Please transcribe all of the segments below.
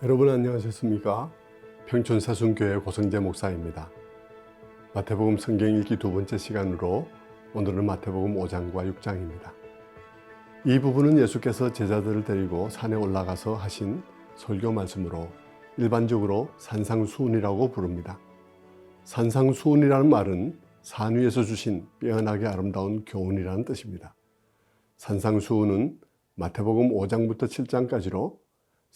여러분 안녕하셨습니까? 평촌 사순교회 고성재 목사입니다. 마태복음 성경 읽기 두 번째 시간으로 오늘은 마태복음 5장과 6장입니다. 이 부분은 예수께서 제자들을 데리고 산에 올라가서 하신 설교 말씀으로 일반적으로 산상수훈이라고 부릅니다. 산상수훈이라는 말은 산 위에서 주신 빼어나게 아름다운 교훈이라는 뜻입니다. 산상수훈은 마태복음 5장부터 7장까지로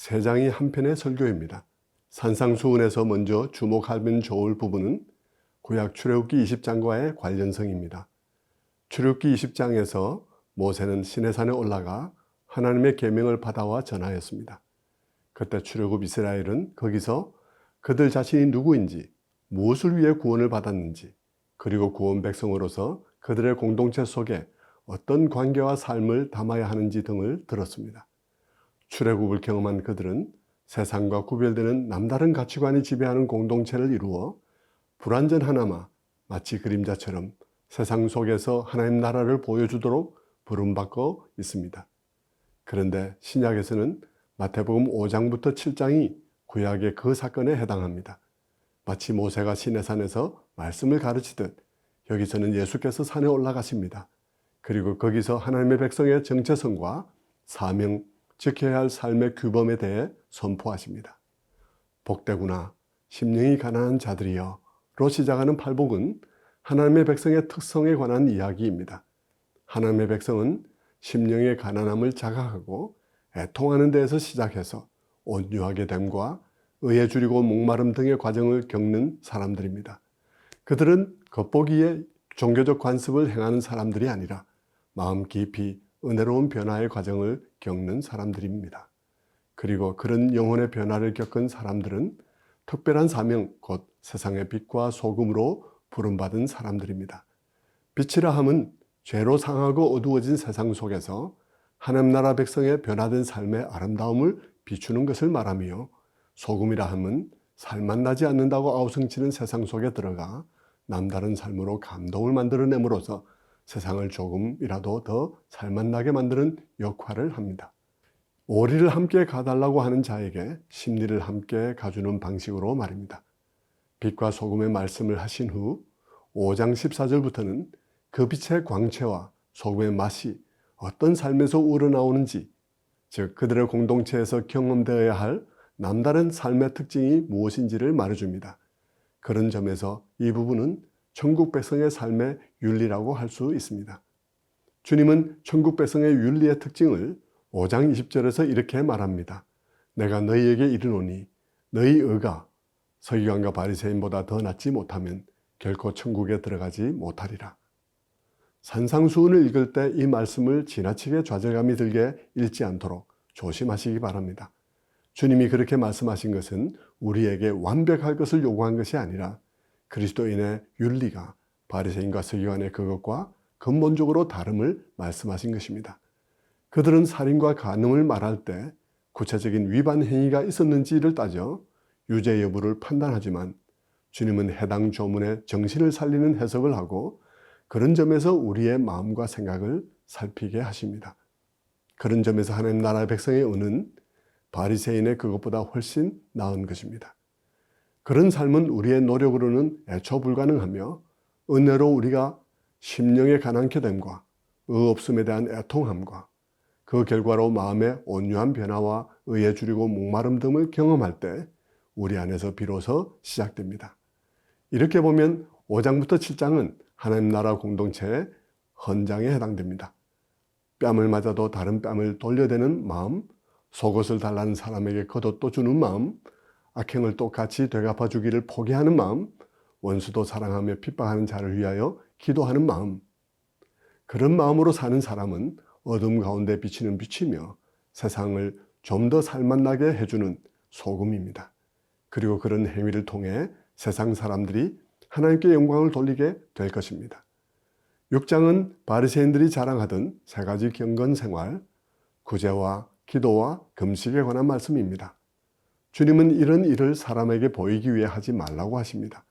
세 장이 한 편의 설교입니다. 산상수훈에서 먼저 주목하면 좋을 부분은 구약 출애굽기 20장과의 관련성입니다. 출애굽기 20장에서 모세는 시내산에 올라가 하나님의 계명을 받아와 전하였습니다. 그때 출애굽 이스라엘은 거기서 그들 자신이 누구인지, 무엇을 위해 구원을 받았는지, 그리고 구원 백성으로서 그들의 공동체 속에 어떤 관계와 삶을 담아야 하는지 등을 들었습니다. 출애굽을 경험한 그들은 세상과 구별되는 남다른 가치관이 지배하는 공동체를 이루어 불완전하나마 마치 그림자처럼 세상 속에서 하나님 나라를 보여주도록 부름받고 있습니다. 그런데 신약에서는 마태복음 5장부터 7장이 구약의 그 사건에 해당합니다. 마치 모세가 시내산에서 말씀을 가르치듯 여기서는 예수께서 산에 올라가십니다. 그리고 거기서 하나님의 백성의 정체성과 사명, 지켜야 할 삶의 규범에 대해 선포하십니다. 복되구나 심령이 가난한 자들이여 로 시작하는 팔복은 하나님의 백성의 특성에 관한 이야기입니다. 하나님의 백성은 심령의 가난함을 자각하고 애통하는 데에서 시작해서 온유하게 됨과 의에 줄이고 목마름 등의 과정을 겪는 사람들입니다. 그들은 겉보기에 종교적 관습을 행하는 사람들이 아니라 마음 깊이 은혜로운 변화의 과정을 겪는 사람들입니다. 그리고 그런 영혼의 변화를 겪은 사람들은 특별한 사명, 곧 세상의 빛과 소금으로 부름받은 사람들입니다. 빛이라 함은 죄로 상하고 어두워진 세상 속에서 하나님 나라 백성의 변화된 삶의 아름다움을 비추는 것을 말하며, 소금이라 함은 살맛 나지 않는다고 아우성치는 세상 속에 들어가 남다른 삶으로 감동을 만들어냄으로써 세상을 조금이라도 더 살맛나게 만드는 역할을 합니다. 오리를 함께 가달라고 하는 자에게 심리를 함께 가주는 방식으로 말입니다. 빛과 소금의 말씀을 하신 후 5장 14절부터는 그 빛의 광채와 소금의 맛이 어떤 삶에서 우러나오는지, 즉 그들의 공동체에서 경험되어야 할 남다른 삶의 특징이 무엇인지를 말해줍니다. 그런 점에서 이 부분은 천국 백성의 삶의 윤리라고 할 수 있습니다. 주님은 천국 백성의 윤리의 특징을 5장 20절에서 이렇게 말합니다. 내가 너희에게 이르노니 너희 의가 서기관과 바리새인보다 더 낫지 못하면 결코 천국에 들어가지 못하리라. 산상수훈을 읽을 때 이 말씀을 지나치게 좌절감이 들게 읽지 않도록 조심하시기 바랍니다. 주님이 그렇게 말씀하신 것은 우리에게 완벽할 것을 요구한 것이 아니라 그리스도인의 윤리가 바리새인과 서기관의 그것과 근본적으로 다름을 말씀하신 것입니다. 그들은 살인과 간음을 말할 때 구체적인 위반 행위가 있었는지를 따져 유죄 여부를 판단하지만, 주님은 해당 조문의 정신을 살리는 해석을 하고 그런 점에서 우리의 마음과 생각을 살피게 하십니다. 그런 점에서 하나님 나라의 백성의 은은 바리새인의 그것보다 훨씬 나은 것입니다. 그런 삶은 우리의 노력으로는 애초 불가능하며 은혜로 우리가 심령의 가난케 됨과 의 없음에 대한 애통함과 그 결과로 마음의 온유한 변화와 의에 줄이고 목마름 등을 경험할 때 우리 안에서 비로소 시작됩니다. 이렇게 보면 5장부터 7장은 하나님 나라 공동체의 헌장에 해당됩니다. 뺨을 맞아도 다른 뺨을 돌려대는 마음, 속옷을 달라는 사람에게 겉옷도 주는 마음, 악행을 똑같이 되갚아 주기를 포기하는 마음, 원수도 사랑하며 핍박하는 자를 위하여 기도하는 마음. 그런 마음으로 사는 사람은 어둠 가운데 비치는 빛이며 세상을 좀 더 살맛나게 해주는 소금입니다. 그리고 그런 행위를 통해 세상 사람들이 하나님께 영광을 돌리게 될 것입니다. 6장은 바리새인들이 자랑하던 세 가지 경건 생활, 구제와 기도와 금식에 관한 말씀입니다. 주님은 이런 일을 사람에게 보이기 위해 하지 말라고 하십니다.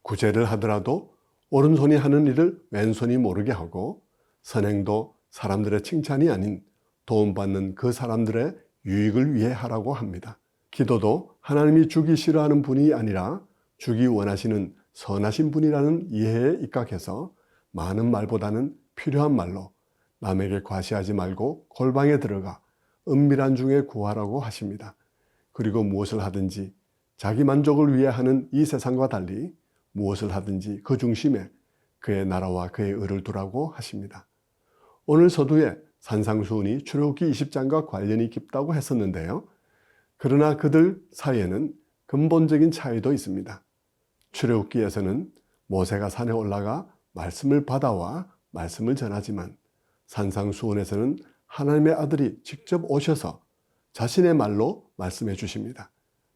구제를 하더라도 오른손이 하는 일을 왼손이 모르게 하고, 선행도 사람들의 칭찬이 아닌 도움받는 그 사람들의 유익을 위해 하라고 합니다. 기도도 하나님이 주기 싫어하는 분이 아니라 주기 원하시는 선하신 분이라는 이해에 입각해서 많은 말보다는 필요한 말로 남에게 과시하지 말고 골방에 들어가 은밀한 중에 구하라고 하십니다. 그리고 무엇을 하든지 자기 만족을 위해 하는 이 세상과 달리 무엇을 하든지 그 중심에 그의 나라와 그의 의를 두라고 하십니다. 오늘 서두에 산상수훈이 출애굽기 20장과 관련이 깊다고 했었는데요. 그러나 그들 사이에는 근본적인 차이도 있습니다. 출애굽기에서는 모세가 산에 올라가 말씀을 받아와 말씀을 전하지만 산상수훈에서는 하나님의 아들이 직접 오셔서 자신의 말로 말씀해 주십니다.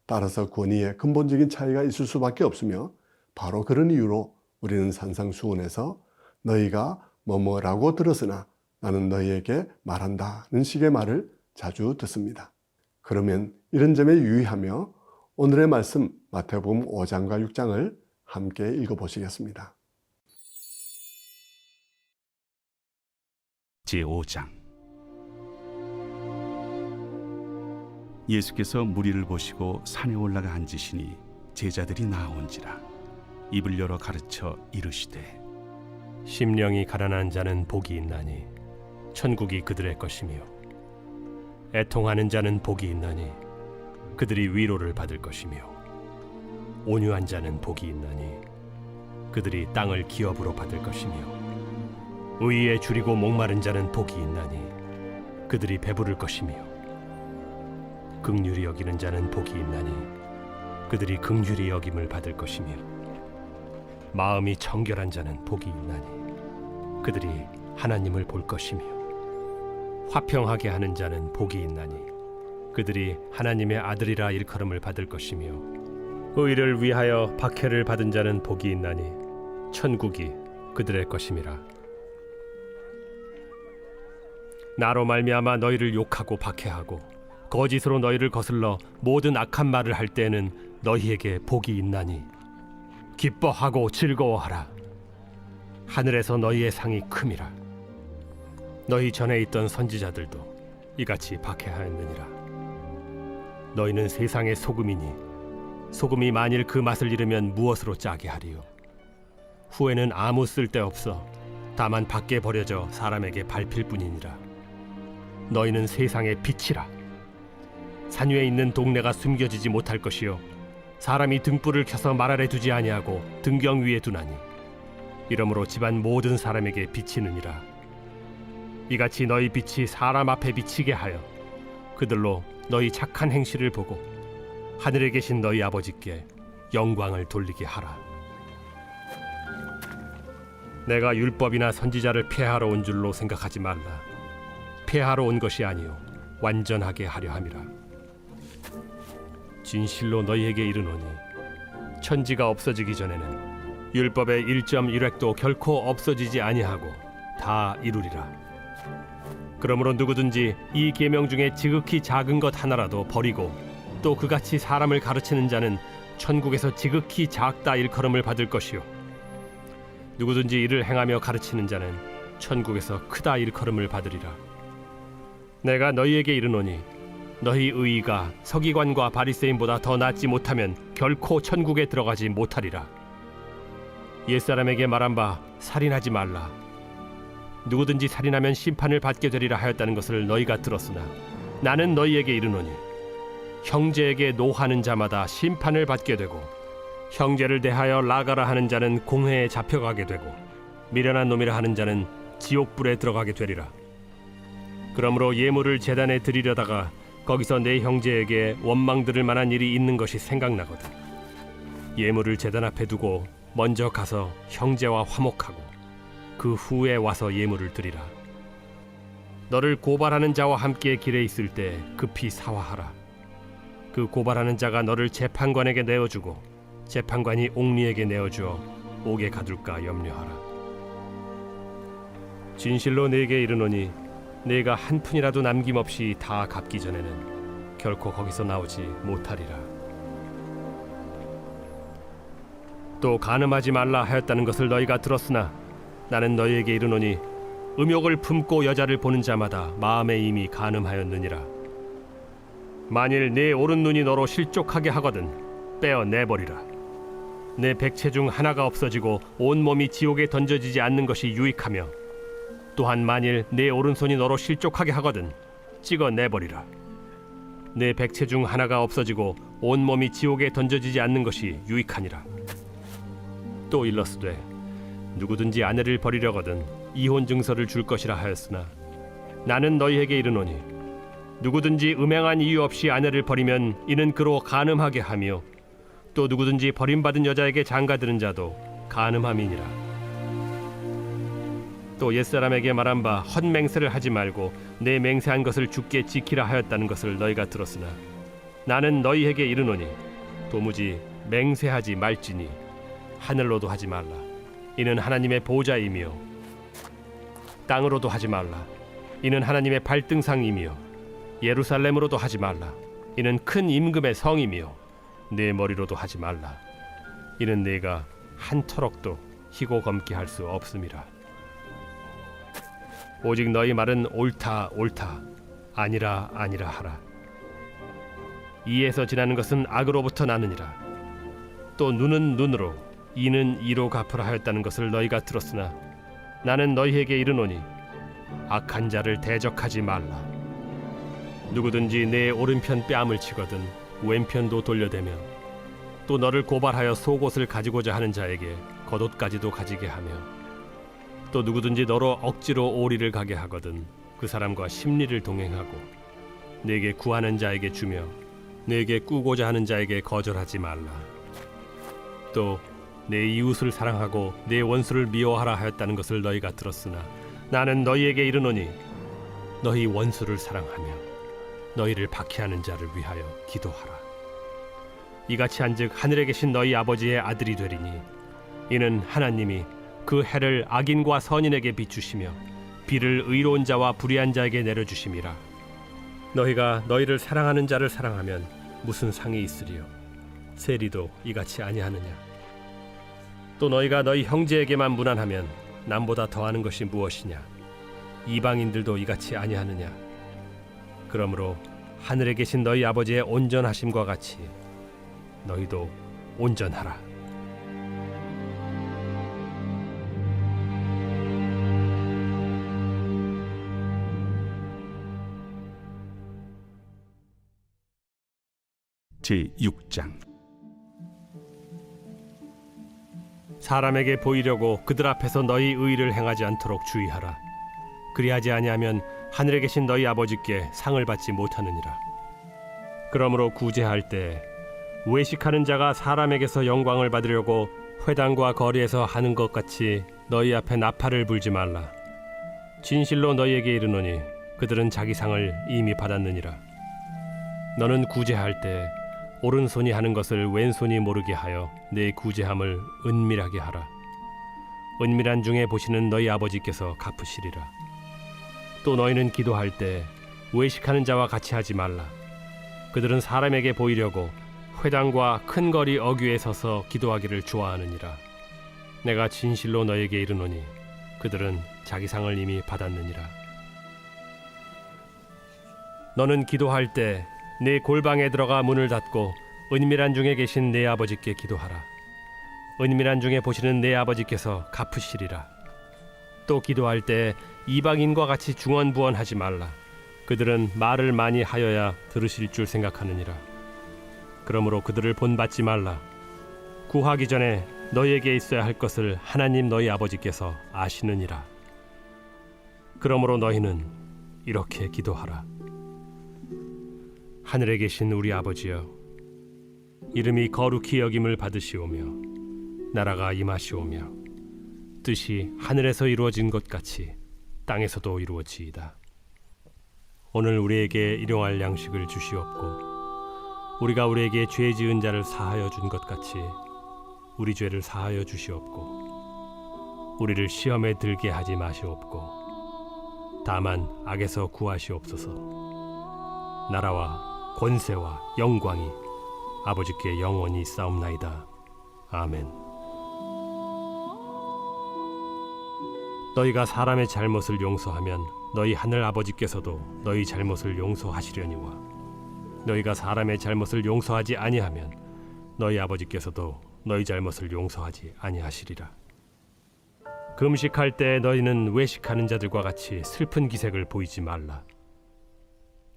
따라서 권위에 근본적인 차이가 있을 수밖에 없으며 바로 그런 이유로 우리는 산상수훈에서 너희가 뭐뭐라고 들었으나 나는 너희에게 말한다는 식의 말을 자주 듣습니다. 그러면 이런 점에 유의하며 오늘의 말씀 마태복음 5장과 6장을 함께 읽어보시겠습니다. 제5장. 예수께서 무리를 보시고 산에 올라가 앉으시니 제자들이 나온지라. 입을 열어 가르쳐 이르시되 심령이 가난한 자는 복이 있나니 천국이 그들의 것이며 애통하는 자는 복이 있나니 그들이 위로를 받을 것이며 온유한 자는 복이 있나니 그들이 땅을 기업으로 받을 것이며 의에 줄이고 목마른 자는 복이 있나니 그들이 배부를 것이며 긍휼히 여기는 자는 복이 있나니 그들이 긍휼히 여김을 받을 것이며 마음이 정결한 자는 복이 있나니 그들이 하나님을 볼 것이며 화평하게 하는 자는 복이 있나니 그들이 하나님의 아들이라 일컬음을 받을 것이며 의를 위하여 박해를 받은 자는 복이 있나니 천국이 그들의 것임이라. 나로 말미암아 너희를 욕하고 박해하고 거짓으로 너희를 거슬러 모든 악한 말을 할 때에는 너희에게 복이 있나니 기뻐하고 즐거워하라. 하늘에서 너희의 상이 큼이라. 너희 전에 있던 선지자들도 이같이 박해하였느니라. 너희는 세상의 소금이니 소금이 만일 그 맛을 잃으면 무엇으로 짜게 하리요? 후에는 아무 쓸데없어 다만 밖에 버려져 사람에게 밟힐 뿐이니라. 너희는 세상의 빛이라. 산 위에 있는 동네가 숨겨지지 못할 것이요 사람이 등불을 켜서 말 아래 두지 아니하고 등경 위에 두나니 이러므로 집안 모든 사람에게 비치느니라. 이같이 너희 빛이 사람 앞에 비치게 하여 그들로 너희 착한 행실을 보고 하늘에 계신 너희 아버지께 영광을 돌리게 하라. 내가 율법이나 선지자를 폐하러 온 줄로 생각하지 말라. 폐하러 온 것이 아니요 완전하게 하려 함이라. 진실로 너희에게 이르노니 천지가 없어지기 전에는 율법의 1.1획도 결코 없어지지 아니하고 다 이루리라. 그러므로 누구든지 이 계명 중에 지극히 작은 것 하나라도 버리고 또 그같이 사람을 가르치는 자는 천국에서 지극히 작다 일컬음을 받을 것이요 누구든지 이를 행하며 가르치는 자는 천국에서 크다 일컬음을 받으리라. 내가 너희에게 이르노니 너희 의의가 서기관과 바리새인보다 더 낫지 못하면 결코 천국에 들어가지 못하리라. 옛사람에게 말한 바 살인하지 말라. 누구든지 살인하면 심판을 받게 되리라 하였다는 것을 너희가 들었으나 나는 너희에게 이르노니 형제에게 노하는 자마다 심판을 받게 되고 형제를 대하여 나가라 하는 자는 공회에 잡혀가게 되고 미련한 놈이라 하는 자는 지옥불에 들어가게 되리라. 그러므로 예물을 제단에 드리려다가 거기서 내 형제에게 원망 들을 만한 일이 있는 것이 생각나거든. 예물을 제단 앞에 두고 먼저 가서 형제와 화목하고 그 후에 와서 예물을 드리라. 너를 고발하는 자와 함께 길에 있을 때 급히 사화하라. 그 고발하는 자가 너를 재판관에게 내어주고 재판관이 옥리에게 내어주어 옥에 가둘까 염려하라. 진실로 네게 이르노니 네가 한 푼이라도 남김없이 다 갚기 전에는 결코 거기서 나오지 못하리라. 또 간음하지 말라 하였다는 것을 너희가 들었으나 나는 너희에게 이르노니 음욕을 품고 여자를 보는 자마다 마음에 이미 간음하였느니라. 만일 네 오른 눈이 너로 실족하게 하거든 빼어 내버리라. 내 백체 중 하나가 없어지고 온 몸이 지옥에 던져지지 않는 것이 유익하며 또한 만일 내 오른손이 너로 실족하게 하거든 찍어 내버리라. 내 백체 중 하나가 없어지고 온 몸이 지옥에 던져지지 않는 것이 유익하니라. 또 일러스되 누구든지 아내를 버리려거든 이혼 증서를 줄 것이라 하였으나 나는 너희에게 이르노니 누구든지 음행한 이유 없이 아내를 버리면 이는 그로 간음하게 하며 또 누구든지 버림받은 여자에게 장가드는 자도 간음함이니라. 또 옛사람에게 말한 바 헛맹세를 하지 말고 내 맹세한 것을 주께 지키라 하였다는 것을 너희가 들었으나 나는 너희에게 이르노니 도무지 맹세하지 말지니 하늘로도 하지 말라. 이는 하나님의 보좌이며 땅으로도 하지 말라. 이는 하나님의 발등상이며 예루살렘으로도 하지 말라. 이는 큰 임금의 성이며 내 머리로도 하지 말라. 이는 내가 한 터럭도 희고 검게 할 수 없음이라. 오직 너희 말은 옳다 옳다 아니라 아니라 하라. 이에서 지나는 것은 악으로부터 나느니라. 또 눈은 눈으로 이는 이로 갚으라 하였다는 것을 너희가 들었으나 나는 너희에게 이르노니 악한 자를 대적하지 말라. 누구든지 내 오른편 뺨을 치거든 왼편도 돌려대며 또 너를 고발하여 속옷을 가지고자 하는 자에게 겉옷까지도 가지게 하며 또 누구든지 너로 억지로 오리를 가게 하거든 그 사람과 심리를 동행하고 내게 구하는 자에게 주며 내게 꾸고자 하는 자에게 거절하지 말라. 또 내 이웃을 사랑하고 내 원수를 미워하라 하였다는 것을 너희가 들었으나 나는 너희에게 이르노니 너희 원수를 사랑하며 너희를 박해하는 자를 위하여 기도하라. 이같이 한즉 하늘에 계신 너희 아버지의 아들이 되리니 이는 하나님이 그 해를 악인과 선인에게 비추시며 비를 의로운 자와 불의한 자에게 내려주심이라. 너희가 너희를 사랑하는 자를 사랑하면 무슨 상이 있으리요? 세리도 이같이 아니하느냐? 또 너희가 너희 형제에게만 무난하면 남보다 더하는 것이 무엇이냐? 이방인들도 이같이 아니하느냐? 그러므로 하늘에 계신 너희 아버지의 온전하심과 같이 너희도 온전하라. 제6장. 사람에게 보이려고 그들 앞에서 너희 의를 행하지 않도록 주의하라. 그리하지 아니하면 하늘에 계신 너희 아버지께 상을 받지 못하느니라. 그러므로 구제할 때 외식하는 자가 사람에게서 영광을 받으려고 회당과 거리에서 하는 것 같이 너희 앞에 나팔을 불지 말라. 진실로 너희에게 이르노니 그들은 자기 상을 이미 받았느니라. 너는 구제할 때 오른손이 하는 것을 왼손이 모르게 하여 내 구제함을 은밀하게 하라. 은밀한 중에 보시는 너희 아버지께서 갚으시리라. 또 너희는 기도할 때 외식하는 자와 같이 하지 말라. 그들은 사람에게 보이려고 회당과 큰 거리 어귀에 서서 기도하기를 좋아하느니라. 내가 진실로 너희에게 이르노니 그들은 자기 상을 이미 받았느니라. 너는 기도할 때 내 골방에 들어가 문을 닫고 은밀한 중에 계신 내 아버지께 기도하라. 은밀한 중에 보시는 내 아버지께서 갚으시리라. 또 기도할 때 이방인과 같이 중언부언하지 말라. 그들은 말을 많이 하여야 들으실 줄 생각하느니라. 그러므로 그들을 본받지 말라. 구하기 전에 너희에게 있어야 할 것을 하나님 너희 아버지께서 아시느니라. 그러므로 너희는 이렇게 기도하라. 하늘에 계신 우리 아버지여, 이름이 거룩히 여김을 받으시오며 나라가 임하시오며 뜻이 하늘에서 이루어진 것 같이 땅에서도 이루어지이다. 오늘 우리에게 일용할 양식을 주시옵고 우리가 우리에게 죄 지은 자를 사하여 준 것 같이 우리 죄를 사하여 주시옵고 우리를 시험에 들게 하지 마시옵고 다만 악에서 구하시옵소서. 나라와 권세와 영광이 아버지께 영원히 있사옵나이다. 아멘. 너희가 사람의 잘못을 용서하면 너희 하늘 아버지께서도 너희 잘못을 용서하시려니와 너희가 사람의 잘못을 용서하지 아니하면 너희 아버지께서도 너희 잘못을 용서하지 아니하시리라. 금식할 때 너희는 외식하는 자들과 같이 슬픈 기색을 보이지 말라.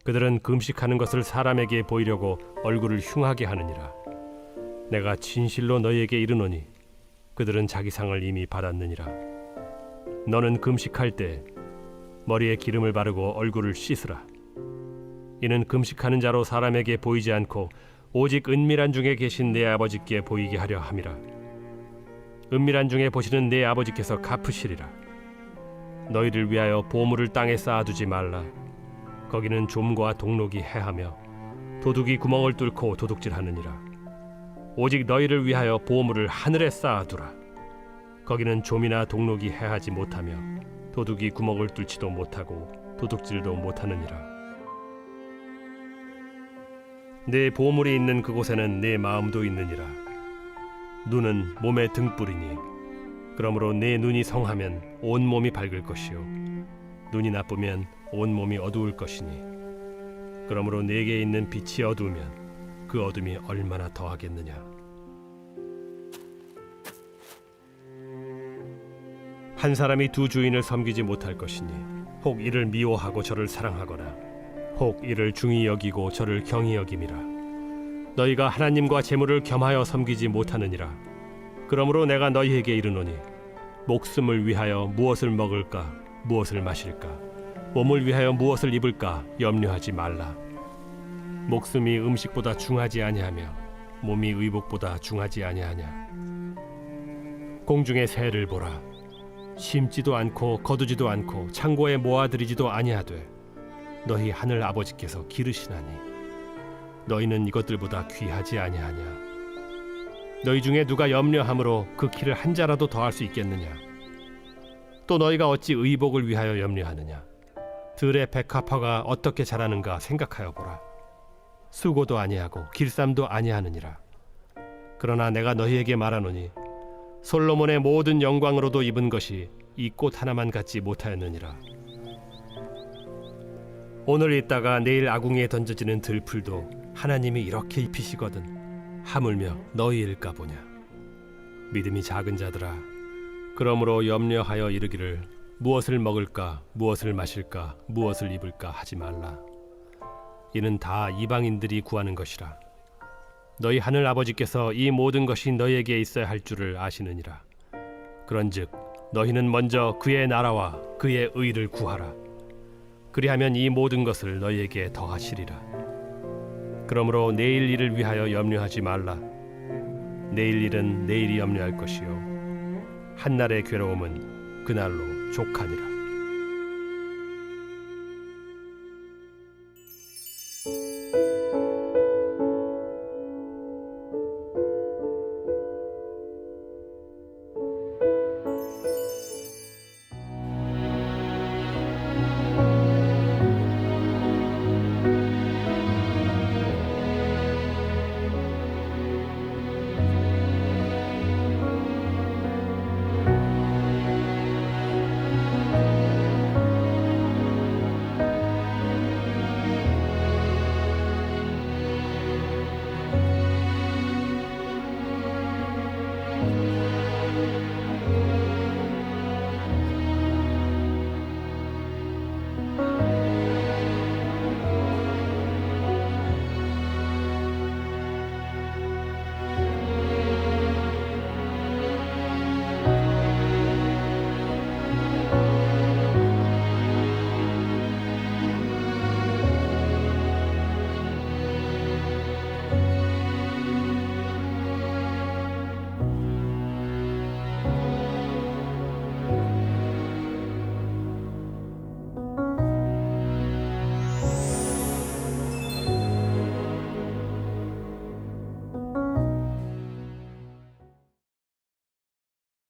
그들은 금식하는 것을 사람에게 보이려고 얼굴을 흉하게 하느니라. 내가 진실로 너희에게 이르노니 그들은 자기 상을 이미 받았느니라. 너는 금식할 때 머리에 기름을 바르고 얼굴을 씻으라. 이는 금식하는 자로 사람에게 보이지 않고 오직 은밀한 중에 계신 내 아버지께 보이게 하려 함이라. 은밀한 중에 보시는 내 아버지께서 갚으시리라. 너희를 위하여 보물을 땅에 쌓아두지 말라. 거기는 좀과 동록이 해하며 도둑이 구멍을 뚫고 도둑질하느니라. 오직 너희를 위하여 보물을 하늘에 쌓아두라. 거기는 좀이나 동록이 해하지 못하며 도둑이 구멍을 뚫지도 못하고 도둑질도 못하느니라. 내 보물이 있는 그곳에는 내 마음도 있느니라. 눈은 몸의 등불이니 그러므로 내 눈이 성하면 온 몸이 밝을 것이요 눈이 나쁘면 온 몸이 어두울 것이니 그러므로 내게 있는 빛이 어두우면 그 어둠이 얼마나 더하겠느냐. 한 사람이 두 주인을 섬기지 못할 것이니 혹 이를 미워하고 저를 사랑하거나 혹 이를 중히 여기고 저를 경히 여김이라. 너희가 하나님과 재물을 겸하여 섬기지 못하느니라. 그러므로 내가 너희에게 이르노니 목숨을 위하여 무엇을 먹을까 무엇을 마실까 몸을 위하여 무엇을 입을까 염려하지 말라. 목숨이 음식보다 중하지 아니하며 몸이 의복보다 중하지 아니하냐. 공중의 새를 보라. 심지도 않고 거두지도 않고 창고에 모아들이지도 아니하되 너희 하늘 아버지께서 기르시나니 너희는 이것들보다 귀하지 아니하냐. 너희 중에 누가 염려함으로 그 키를 한 자라도 더할 수 있겠느냐. 또 너희가 어찌 의복을 위하여 염려하느냐. 들의 백합화가 어떻게 자라는가 생각하여 보라. 수고도 아니하고 길쌈도 아니하느니라. 그러나 내가 너희에게 말하노니 솔로몬의 모든 영광으로도 입은 것이 이 꽃 하나만 갖지 못하였느니라. 오늘 있다가 내일 아궁이에 던져지는 들풀도 하나님이 이렇게 입히시거든 하물며 너희일까 보냐. 믿음이 작은 자들아, 그러므로 염려하여 이르기를 무엇을 먹을까 무엇을 마실까 무엇을 입을까 하지 말라. 이는 다 이방인들이 구하는 것이라. 너희 하늘 아버지께서 이 모든 것이 너희에게 있어야 할 줄을 아시느니라. 그런즉 너희는 먼저 그의 나라와 그의 의를 구하라. 그리하면 이 모든 것을 너희에게 더하시리라. 그러므로 내일 일을 위하여 염려하지 말라. 내일 일은 내일이 염려할 것이요 한날의 괴로움은 그날로 족하니라.